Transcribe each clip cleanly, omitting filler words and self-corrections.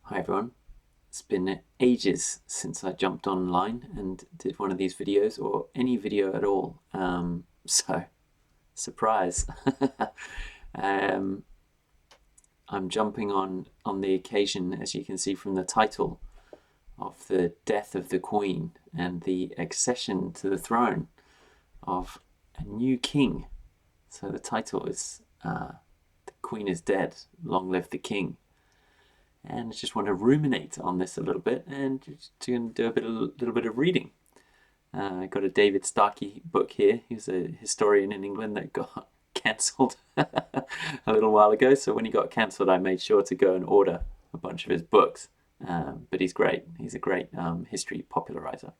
Hi everyone. It's been ages since I jumped online and did one of these videos or any video at all. So, surprise. um, I'm jumping on the occasion, as you can see from the title, of the death of the Queen and the accession to the throne of a new king. So the title is "The Queen is Dead, Long Live the King." And I just want to ruminate on this a little bit and just do a little bit of reading. I got a David Starkey book here. He's a historian in England that got cancelled a little while ago. So when he got cancelled, I made sure to go and order a bunch of his books. But he's great. He's a great history popularizer.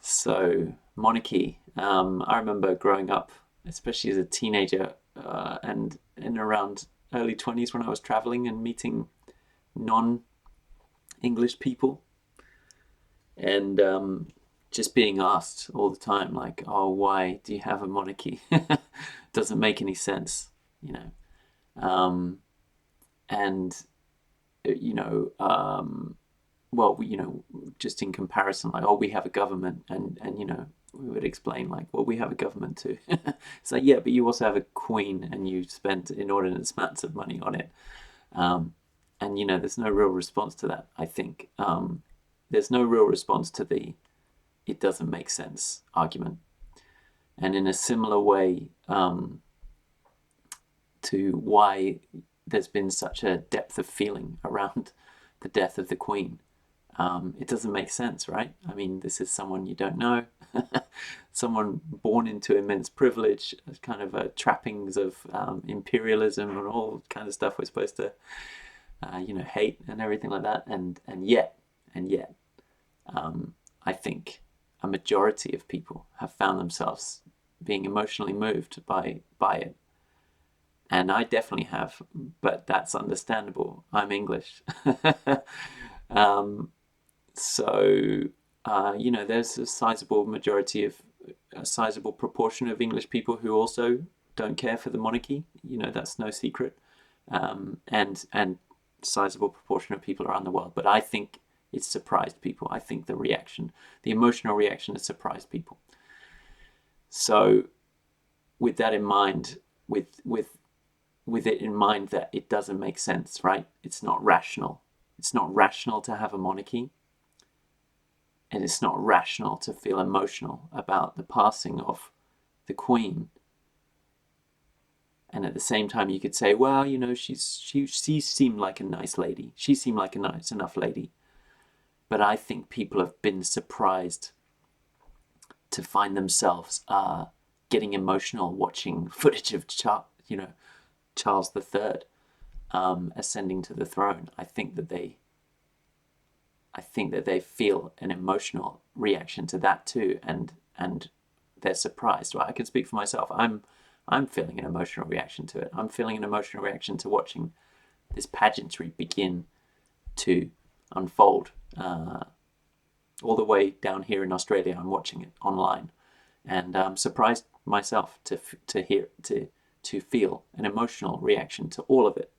So monarchy. I remember growing up, especially as a teenager, and in around early 20s when I was traveling and meeting non-English people, and just being asked all the time, like, "Oh, why do you have a monarchy?" Doesn't make any sense, you know. And you know, well, just in comparison, like, "Oh, we have a government," and we would explain like, "Well, we have a government too." It's like, yeah, but you also have a queen, and you spent inordinate amounts of money on it. And there's no real response to that. I think there's no real response to the "it doesn't make sense" argument. And in a similar way to why there's been such a depth of feeling around the death of the Queen, it doesn't make sense, right? I mean, this is someone you don't know, someone born into immense privilege, kind of trappings of imperialism and all kind of stuff we're supposed to hate and everything like that, and yet, I think a majority of people have found themselves being emotionally moved by it, and I definitely have, but that's understandable. I'm English. So there's a sizable proportion of English people who also don't care for the monarchy. That's no secret, and sizable proportion of people around the world. But I think it's surprised people. I think the emotional reaction has surprised people. So, with that in mind, with it in mind that it doesn't make sense, right? It's not rational. It's not rational to have a monarchy, and it's not rational to feel emotional about the passing of the Queen. And at the same time, you could say, well, she seemed like a nice lady. She seemed like a nice enough lady. But I think people have been surprised to find themselves getting emotional watching footage of Charles III ascending to the throne. I think that they feel an emotional reaction to that too, and they're surprised. Well, I can speak for myself. I'm feeling an emotional reaction to it. I'm feeling an emotional reaction to watching this pageantry begin to unfold. All the way down here in Australia, I'm watching it online, and I'm surprised myself to feel an emotional reaction to all of it.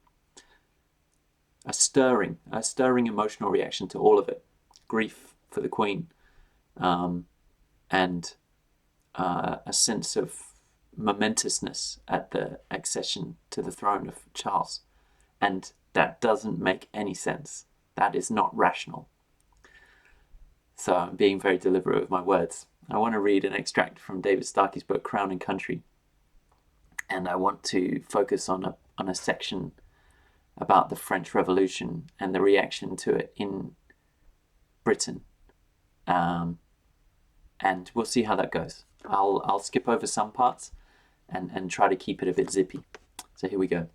A stirring emotional reaction to all of it. Grief for the Queen, and a sense of momentousness at the accession to the throne of Charles. And that doesn't make any sense. That is not rational. So I'm being very deliberate with my words. I want to read an extract from David Starkey's book, Crown and Country. And I want to focus on a section about the French Revolution and the reaction to it in Britain. And we'll see how that goes. I'll skip over some parts and try to keep it a bit zippy. So here we go.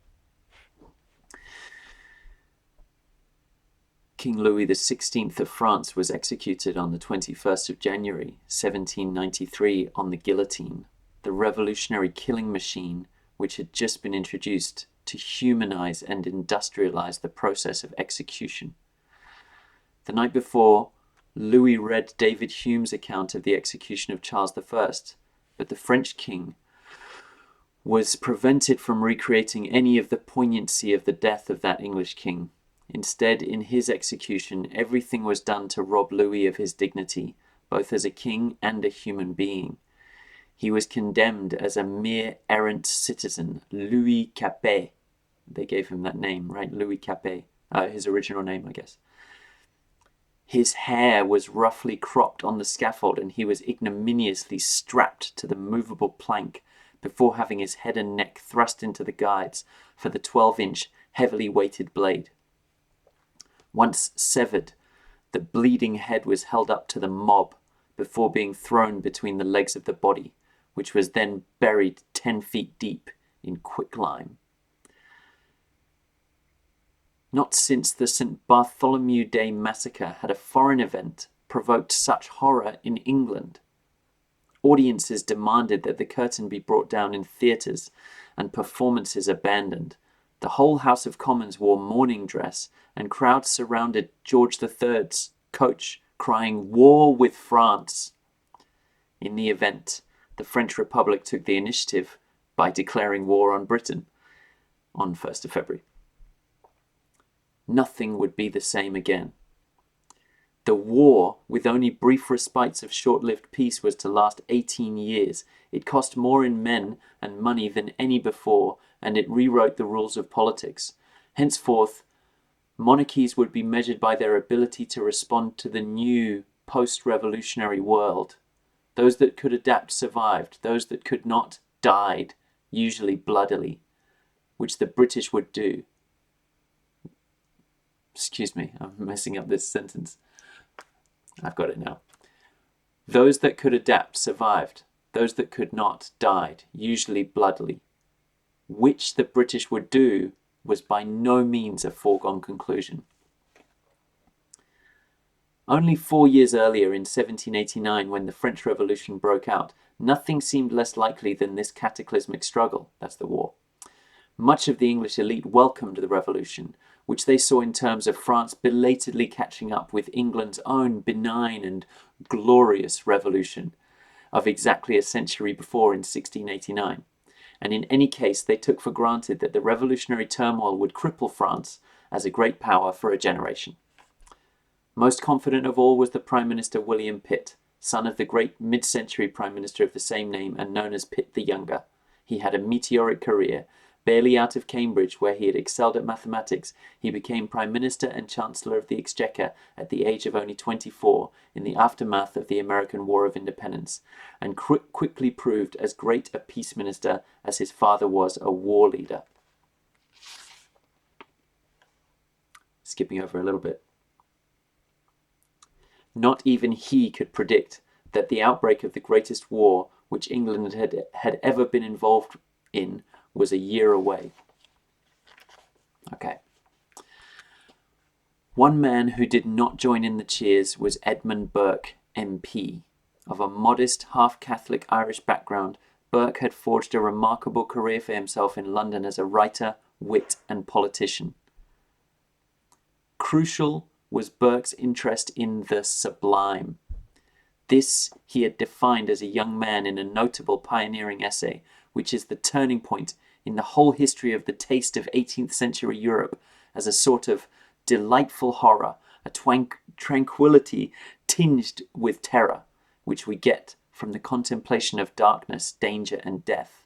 King Louis XVI of France was executed on the 21st of January, 1793 on the guillotine, the revolutionary killing machine which had just been introduced to humanize and industrialize the process of execution. The night before, Louis read David Hume's account of the execution of Charles I, but the French king was prevented from recreating any of the poignancy of the death of that English king. Instead, in his execution, everything was done to rob Louis of his dignity, both as a king and a human being. He was condemned as a mere errant citizen, Louis Capet. They gave him that name, right? Louis Capet, his original name, I guess. His hair was roughly cropped on the scaffold, and he was ignominiously strapped to the movable plank before having his head and neck thrust into the guides for the 12-inch, heavily weighted blade. Once severed, the bleeding head was held up to the mob before being thrown between the legs of the body, which was then buried 10 feet deep in quicklime. Not since the St. Bartholomew Day massacre had a foreign event provoked such horror in England. Audiences demanded that the curtain be brought down in theatres and performances abandoned. The whole House of Commons wore mourning dress, and crowds surrounded George III's coach, crying, "War with France." In the event, the French Republic took the initiative by declaring war on Britain on 1st of February. Nothing would be the same again. The war, with only brief respites of short-lived peace, was to last 18 years. It cost more in men and money than any before, and it rewrote the rules of politics. Henceforth, monarchies would be measured by their ability to respond to the new post-revolutionary world. Those that could adapt survived. Those that could not died, usually bloodily, which the British would do. Excuse me, I'm messing up this sentence. I've got it now. Those that could adapt survived. Those that could not died, usually bloodily. Which the British would do was by no means a foregone conclusion. Only 4 years earlier, in 1789, when the French Revolution broke out, nothing seemed less likely than this cataclysmic struggle, that's the war. Much of the English elite welcomed the revolution, which they saw in terms of France belatedly catching up with England's own benign and glorious revolution of exactly a century before in 1689. And in any case, they took for granted that the revolutionary turmoil would cripple France as a great power for a generation. Most confident of all was the Prime Minister William Pitt, son of the great mid-century Prime Minister of the same name and known as Pitt the Younger. He had a meteoric career. Barely out of Cambridge, where he had excelled at mathematics, he became Prime Minister and Chancellor of the Exchequer at the age of only 24 in the aftermath of the American War of Independence, and quickly proved as great a peace minister as his father was a war leader. Skipping over a little bit. Not even he could predict that the outbreak of the greatest war which England had ever been involved in was a year away. Okay. One man who did not join in the cheers was Edmund Burke, MP. Of a modest, half-Catholic Irish background, Burke had forged a remarkable career for himself in London as a writer, wit, and politician. Crucial was Burke's interest in the sublime. This he had defined as a young man in a notable pioneering essay, which is the turning point in the whole history of the taste of 18th century Europe, as a sort of delightful horror, a tranquility tinged with terror, which we get from the contemplation of darkness, danger, and death.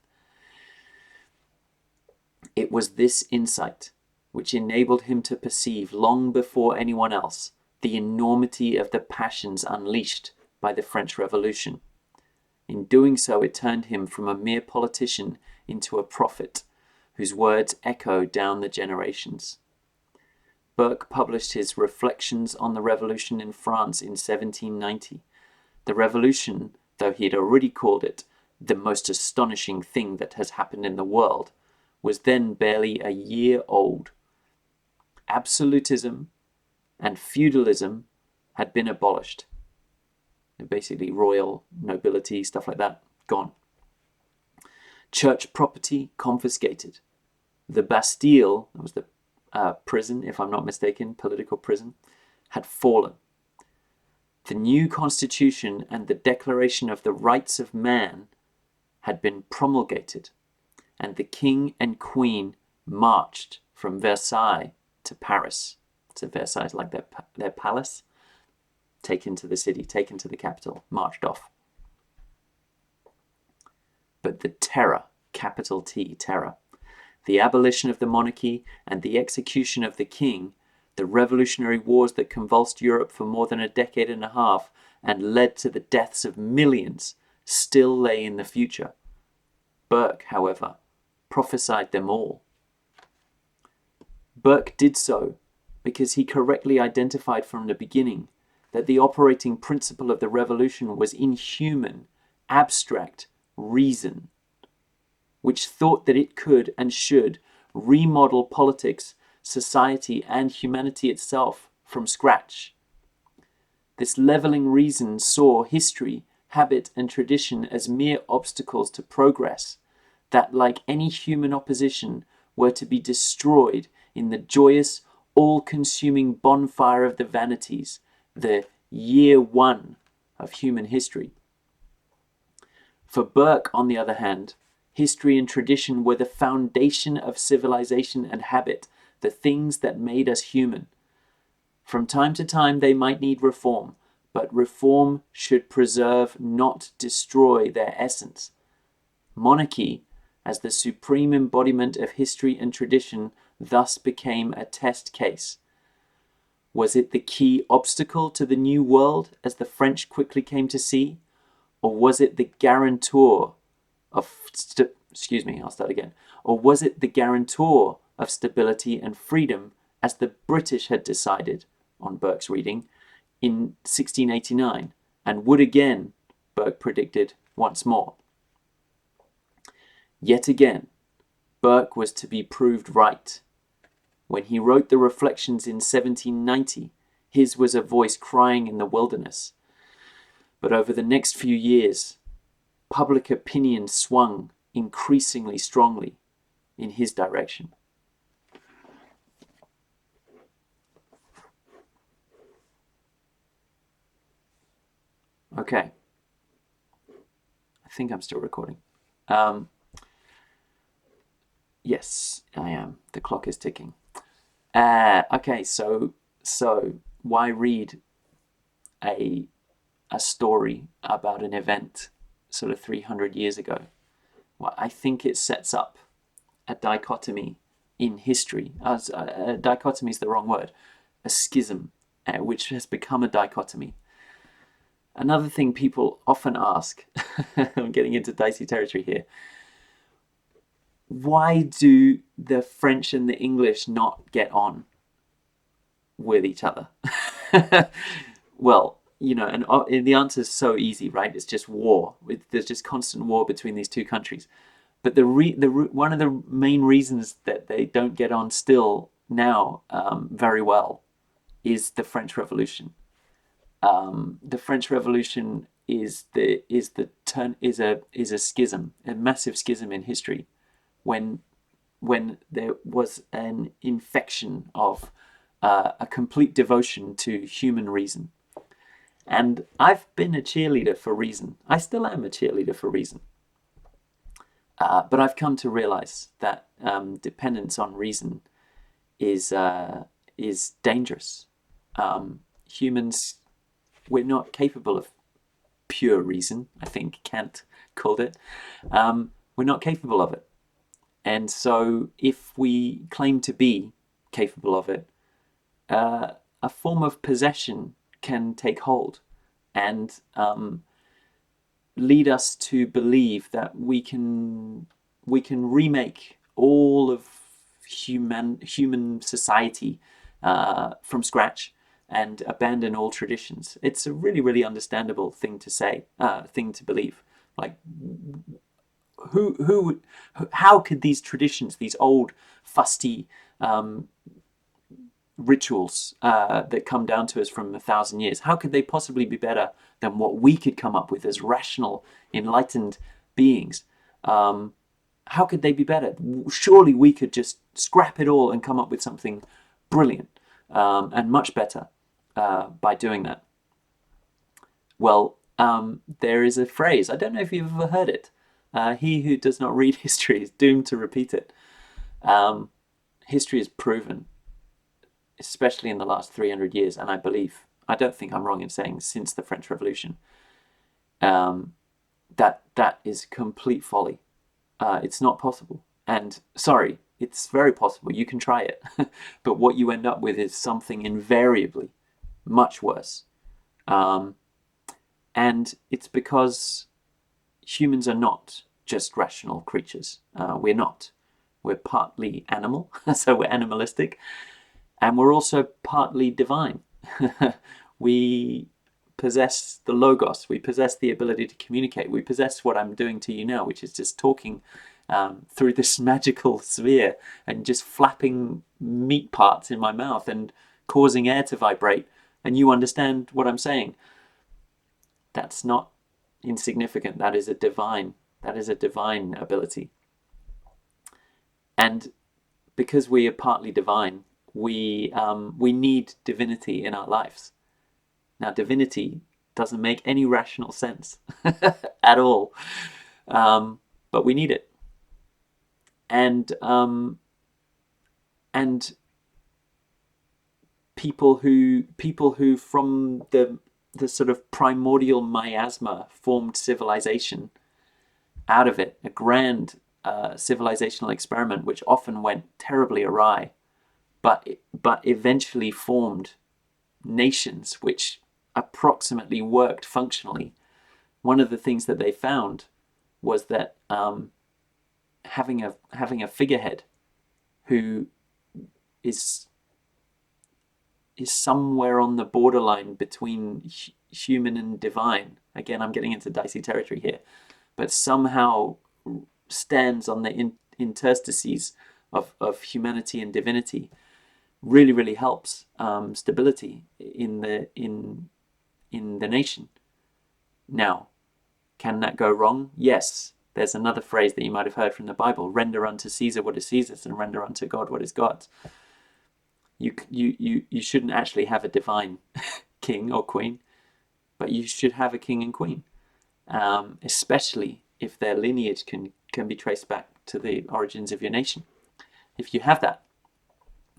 It was this insight which enabled him to perceive, long before anyone else, the enormity of the passions unleashed by the French Revolution. In doing so, it turned him from a mere politician into a prophet, whose words echo down the generations. Burke published his Reflections on the Revolution in France in 1790. The revolution, though he had already called it the most astonishing thing that has happened in the world, was then barely a year old. Absolutism and feudalism had been abolished. Basically royal nobility, stuff like that, gone. Church property confiscated. The Bastille, that was the prison, if I'm not mistaken, political prison, had fallen. The new constitution and the Declaration of the Rights of Man had been promulgated, and the king and queen marched from Versailles to Paris So Versailles, like their palace, taken to the city, taken to the capital, marched off. But the terror, capital T, terror, the abolition of the monarchy and the execution of the king, the revolutionary wars that convulsed Europe for more than a decade and a half and led to the deaths of millions, still lay in the future. Burke, however, prophesied them all. Burke did so because he correctly identified from the beginning that the operating principle of the revolution was inhuman, abstract reason, which thought that it could and should remodel politics, society, and humanity itself from scratch. This levelling reason saw history, habit, and tradition as mere obstacles to progress that, like any human opposition, were to be destroyed in the joyous, all-consuming bonfire of the vanities, the year one of human history. For Burke, on the other hand, history and tradition were the foundation of civilization and habit, the things that made us human. From time to time they might need reform, but reform should preserve, not destroy their essence. Monarchy, as the supreme embodiment of history and tradition, thus became a test case. Was it the key obstacle to the new world, as the French quickly came to see? Or was it the guarantor of Or was it the guarantor of stability and freedom, as the British had decided, on Burke's reading, in 1689, and would again, Burke predicted, once more? Yet again, Burke was to be proved right. When he wrote the Reflections in 1790, his was a voice crying in the wilderness. But over the next few years, public opinion swung increasingly strongly in his direction. Okay. I think I'm still recording. Yes, I am. The clock is ticking. Okay, so why read a story about an event sort of 300 years ago? Well, I think it sets up a dichotomy in history. Dichotomy is the wrong word. A schism, which has become a dichotomy. Another thing people often ask, I'm getting into dicey territory here, why do the French and the English not get on with each other? Well, and the answer is so easy, right? It's just war. There's just constant war between these two countries. But one of the main reasons that they don't get on still now very well is the French Revolution. The French Revolution is a schism, a massive schism in history, when there was an infection of a complete devotion to human reason. And I've been a cheerleader for reason. I still am a cheerleader for reason. But I've come to realize that dependence on reason is dangerous. Humans, we're not capable of pure reason. I think Kant called it. We're not capable of it. And so if we claim to be capable of it, a form of possession can take hold and lead us to believe that we can remake all of human society from scratch and abandon all traditions. It's a really, really understandable thing to say, thing to believe. Like, how could these traditions, these old fusty rituals that come down to us from 1,000 years, how could they possibly be better than what we could come up with as rational, enlightened beings? How could they be better? Surely we could just scrap it all and come up with something brilliant and much better by doing that. Well, there is a phrase, I don't know if you've ever heard it, he who does not read history is doomed to repeat it. History has proven especially in the last 300 years, and I don't think I'm wrong in saying since the French Revolution, that is complete folly. It's not possible. And sorry, it's very possible. You can try it. But what you end up with is something invariably much worse. And it's because humans are not just rational creatures. We're not. We're partly animal, so we're animalistic, and we're also partly divine. We possess the logos, we possess the ability to communicate, we possess what I'm doing to you now, which is just talking through this magical sphere and just flapping meat parts in my mouth and causing air to vibrate, and you understand what I'm saying. That's not insignificant. That is a divine ability. And because we are partly divine, we need divinity in our lives. Now, divinity doesn't make any rational sense at all, but we need it. And people who from the sort of primordial miasma formed civilization out of it, a grand civilizational experiment which often went terribly awry, but eventually formed nations which approximately worked functionally. One of the things that they found was that having a figurehead who is somewhere on the borderline between human and divine. Again, I'm getting into dicey territory here, but somehow stands on the interstices of humanity and divinity, really helps stability in the nation. Now, can that go wrong? Yes. There's another phrase that you might have heard from the Bible: render unto Caesar what is Caesar's and render unto God what is God's. You shouldn't actually have a divine king or queen, but you should have a king and queen, especially if their lineage can be traced back to the origins of your nation. If you have that,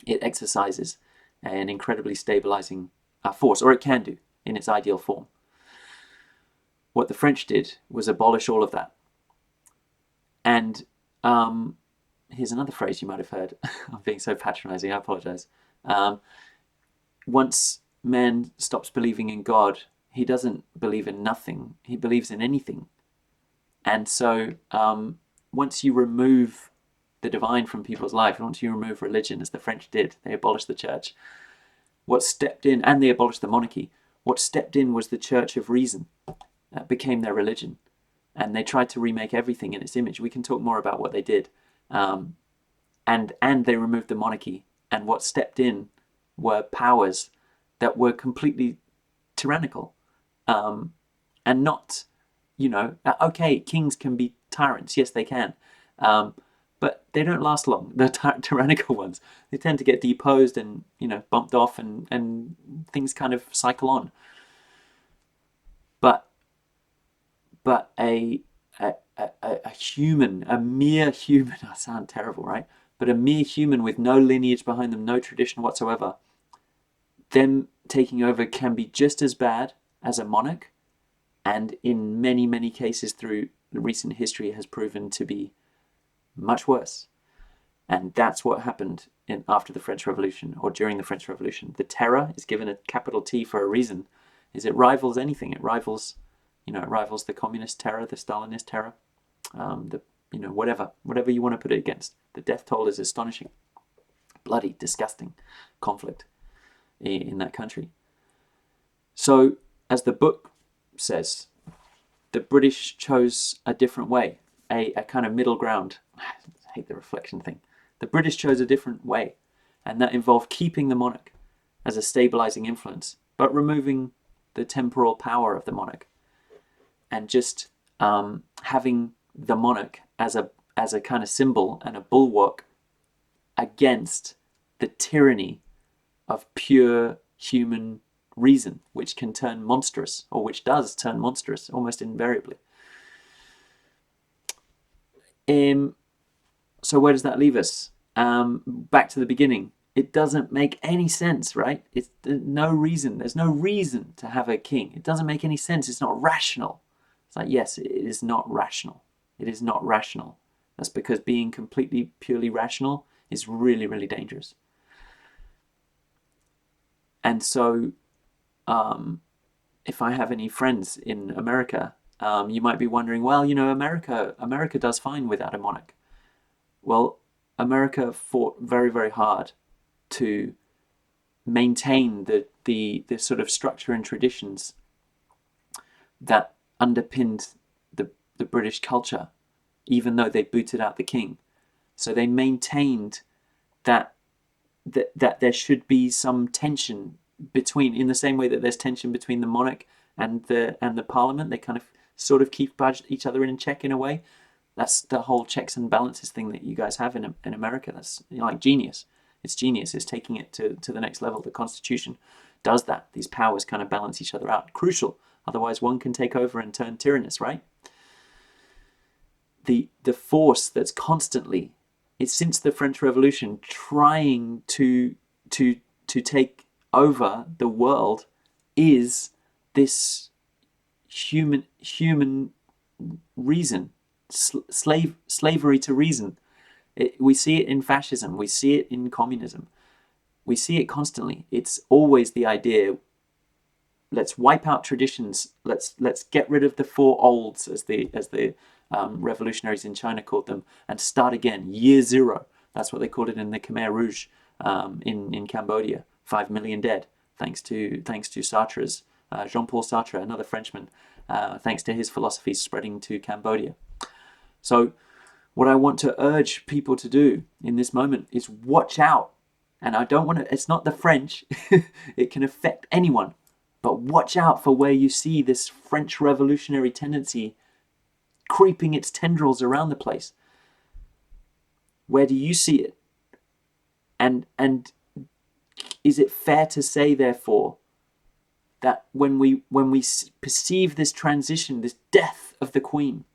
it exercises an incredibly stabilizing force, or it can do in its ideal form. What the French did was abolish all of that. And here's another phrase you might have heard. I'm being so patronizing, I apologize. Once man stops believing in God, he doesn't believe in nothing, he believes in anything. And so once you remove the divine from people's life, and once you remove religion, as the French did, they abolished the church. What stepped in, and they abolished the monarchy, what stepped in was the church of reason. That became their religion. And they tried to remake everything in its image. We can talk more about what they did. And they removed the monarchy. And what stepped in were powers that were completely tyrannical. And not, okay, kings can be tyrants. Yes, they can. But they don't last long, the tyrannical ones. They tend to get deposed and, bumped off, and things kind of cycle on. But a human, a mere human, I sound terrible, right? But a mere human with no lineage behind them, no tradition whatsoever, them taking over can be just as bad as a monarch, and in many cases through recent history has proven to be much worse. And that's what happened after the French Revolution, or during the French Revolution. The terror is given a capital T for a reason, is it rivals anything. It rivals the communist terror, the Stalinist terror, whatever you want to put it against. The death toll is astonishing. Bloody, disgusting conflict in that country. So, as the book says, the British chose a different way, a kind of middle ground. I hate the reflection thing. The British chose a different way, and that involved keeping the monarch as a stabilizing influence, but removing the temporal power of the monarch, and just having the monarch as a kind of symbol and a bulwark against the tyranny of pure human reason, which can turn monstrous, or which does turn monstrous almost invariably. So where does that leave us? Back to the beginning. It doesn't make any sense, right? It's no reason. There's no reason to have a king. It doesn't make any sense. It's not rational. It's like, yes, it is not rational. It is not rational. That's because being completely, purely rational is really, really dangerous. And so, if I have any friends in America, you might be wondering, well, America does fine without a monarch. Well, America fought very, very hard to maintain the sort of structure and traditions that underpinned the British culture, even though they booted out the king. So they maintained that there should be some tension between, in the same way that there's tension between the monarch and the parliament. They kind of sort of keep each other in check in a way. That's the whole checks and balances thing that you guys have in America. That's like genius. It's genius. It's taking it to the next level. The Constitution does that. These powers kind of balance each other out. Crucial. Otherwise, one can take over and turn tyrannous, right? The force that's constantly, it's since the French Revolution, trying to take over the world is this human reason, slavery to reason. We see it in fascism. We see it in communism. We see it constantly. It's always the idea, let's wipe out traditions. Let's get rid of the four olds, as the revolutionaries in China called them, and start again. Year zero. That's what they called it in the Khmer Rouge in Cambodia. 5 million dead, thanks to Sartre's Jean-Paul Sartre, another Frenchman, thanks to his philosophies spreading to Cambodia. So what I want to urge people to do in this moment is watch out. And I don't want to, it's not the French, it can affect anyone, but watch out for where you see this French revolutionary tendency creeping its tendrils around the place. Where do you see it? And is it fair to say, therefore, that when we perceive this transition, this death of the Queen,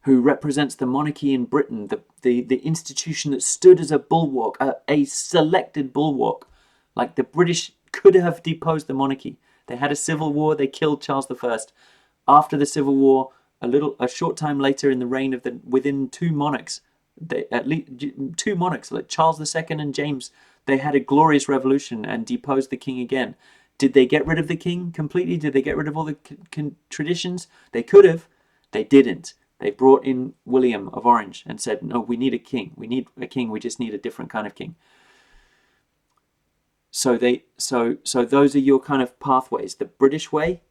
who represents the monarchy in Britain, the institution that stood as a bulwark, a selected bulwark, like the British could have deposed the monarchy. They had a civil war, they killed Charles I. After the civil war, a short time later, in the reign of within two monarchs, at least two monarchs, like Charles II and James, they had a glorious revolution and deposed the king again. Did they get rid of the king completely? Did they get rid of all the traditions? They could have. They didn't. They brought in William of Orange and said, no, we need a king. We need a king. We just need a different kind of king. So those are your kind of pathways: the British way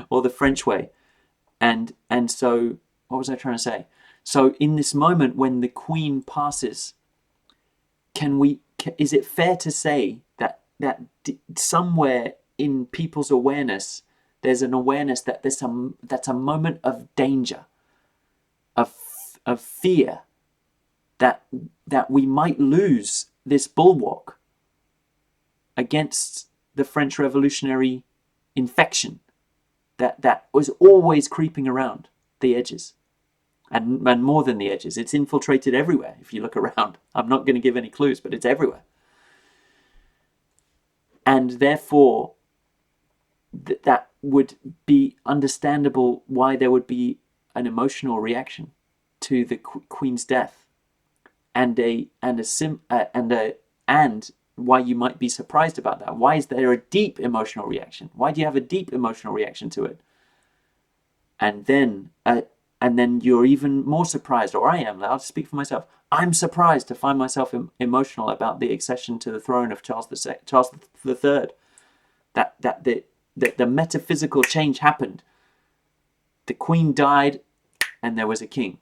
or the French way. And so what was I trying to say? So in this moment when the Queen passes, is it fair to say that somewhere in people's awareness there's an awareness that that's a moment of danger, of fear, that we might lose this bulwark against the French revolutionary infection that was always creeping around the edges, and more than the edges. It's infiltrated everywhere if you look around. I'm not going to give any clues, but it's everywhere. And therefore, that would be understandable why there would be an emotional reaction to the Queen's death, and why you might be surprised about that. Why is there a deep emotional reaction? Why do you have a deep emotional reaction to it? And then you're even more surprised, or I am. I'll speak for myself. I'm surprised to find myself emotional about the accession to the throne of Charles III. That the metaphysical change happened. The Queen died, and there was a king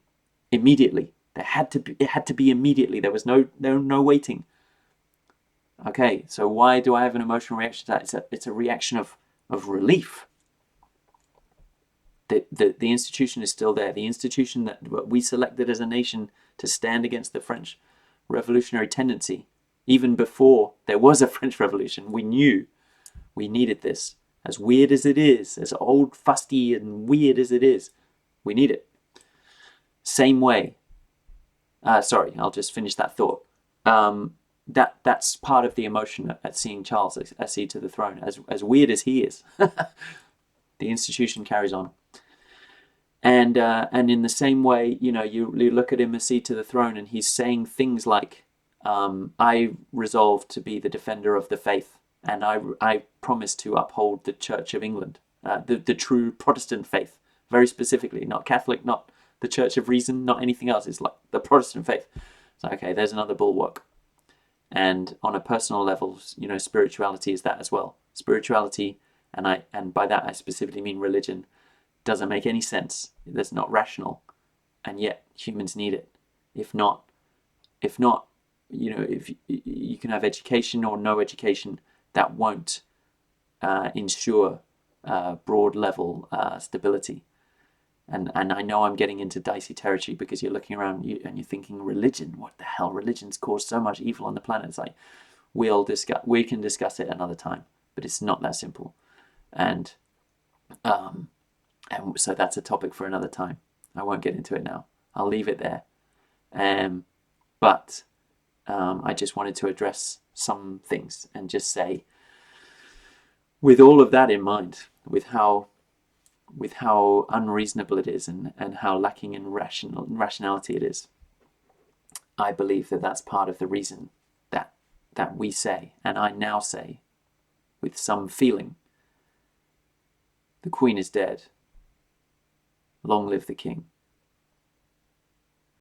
immediately. It had to be immediately. There was no waiting. Okay, so why do I have an emotional reaction to that? It's a reaction of relief. The institution is still there. The institution that we selected as a nation to stand against the French revolutionary tendency, even before there was a French Revolution, we knew we needed this. As weird as it is, as old, fusty and weird as it is, we need it. Same way. Sorry, I'll just finish that thought. that's part of the emotion at seeing Charles accede to the throne. As weird as he is, the institution carries on. And in the same way, you look at him accede to the throne, and he's saying things like, "I resolve to be the defender of the faith, and I promise to uphold the Church of England, the true Protestant faith, very specifically, not Catholic, not the Church of Reason, not anything else. It's like the Protestant faith." So okay, there's another bulwark. And on a personal level, spirituality is that as well. Spirituality, and by that I specifically mean religion, doesn't make any sense. That's not rational, and yet humans need it. If not, if you can have education or no education, that won't ensure broad level stability. And I know I'm getting into dicey territory, because you're looking around and you're thinking, religion, what the hell? Religion's caused so much evil on the planet. It's like, we can discuss it another time, but it's not that simple. And so that's a topic for another time. I won't get into it now. I'll leave it there. But I just wanted to address some things and just say, with all of that in mind, with how unreasonable it is, and how lacking in rationality it is, I believe that that's part of the reason that we say, and I now say, with some feeling, the Queen is dead. Long live the King.